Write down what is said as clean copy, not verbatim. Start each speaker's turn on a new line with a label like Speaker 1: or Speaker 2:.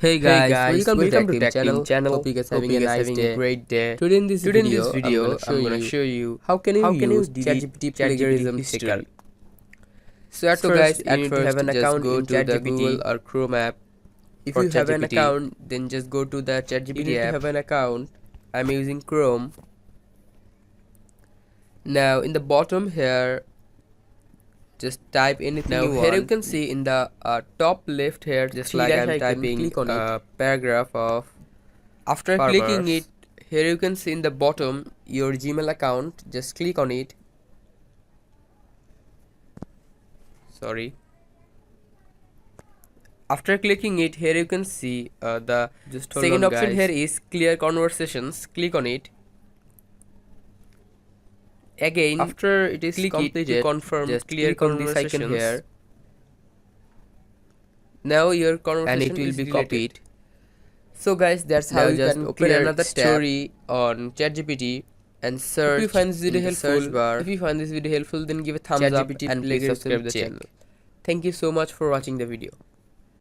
Speaker 1: Hey
Speaker 2: Hey
Speaker 1: guys,
Speaker 2: guys,
Speaker 1: welcome to
Speaker 2: welcome to
Speaker 1: Tech
Speaker 2: Tech Team
Speaker 1: channel.
Speaker 2: channel.
Speaker 1: Hope you guys
Speaker 2: Hope
Speaker 1: having
Speaker 2: you
Speaker 1: a
Speaker 2: guys
Speaker 1: nice
Speaker 2: having a
Speaker 1: day.
Speaker 2: great day.
Speaker 1: Today in this
Speaker 2: Today in this
Speaker 1: video,
Speaker 2: video, I'm gonna show you
Speaker 1: how can you use
Speaker 2: delete
Speaker 1: ChatGPT
Speaker 2: ChatGPT
Speaker 1: plagiarism sticker.
Speaker 2: history.
Speaker 1: So guys, you need to have an
Speaker 2: Just
Speaker 1: account
Speaker 2: go
Speaker 1: in
Speaker 2: to the Google
Speaker 1: ChatGPT.
Speaker 2: or Chrome app
Speaker 1: If
Speaker 2: for
Speaker 1: you have an
Speaker 2: ChatGPT.
Speaker 1: account, then just go to the
Speaker 2: You
Speaker 1: ChatGPT
Speaker 2: need to
Speaker 1: app.
Speaker 2: have an account.
Speaker 1: I'm using Chrome. Now in the bottom here, just type anything
Speaker 2: Now
Speaker 1: you
Speaker 2: here you
Speaker 1: want.
Speaker 2: can see in the top left here,
Speaker 1: Just
Speaker 2: three
Speaker 1: like
Speaker 2: dash
Speaker 1: I'm
Speaker 2: icon.
Speaker 1: typing
Speaker 2: Click on it.
Speaker 1: a paragraph of. After clicking
Speaker 2: Farmers.
Speaker 1: it, here you can see in the bottom your Gmail account. Just click on it. Sorry. After clicking it, here you can see the
Speaker 2: Just hold
Speaker 1: second
Speaker 2: on,
Speaker 1: option
Speaker 2: guys.
Speaker 1: here is clear conversations. Click on it. Again,
Speaker 2: After it is
Speaker 1: click it to
Speaker 2: completed,
Speaker 1: confirm
Speaker 2: just
Speaker 1: clear
Speaker 2: click on this icon
Speaker 1: conversations.
Speaker 2: here.
Speaker 1: Now your
Speaker 2: And
Speaker 1: conversation
Speaker 2: it will
Speaker 1: is
Speaker 2: be
Speaker 1: deleted.
Speaker 2: copied.
Speaker 1: So guys, that's how
Speaker 2: Now
Speaker 1: you
Speaker 2: just
Speaker 1: can
Speaker 2: open
Speaker 1: clear
Speaker 2: another
Speaker 1: story on ChatGPT and
Speaker 2: Hope you
Speaker 1: search
Speaker 2: find this video
Speaker 1: in the search
Speaker 2: helpful.
Speaker 1: bar.
Speaker 2: If you find this video helpfk, then give a thumbs up
Speaker 1: ChatGPT
Speaker 2: and please
Speaker 1: plagiarism
Speaker 2: subscribe the
Speaker 1: check.
Speaker 2: channel.
Speaker 1: Thank you so much for watching the video.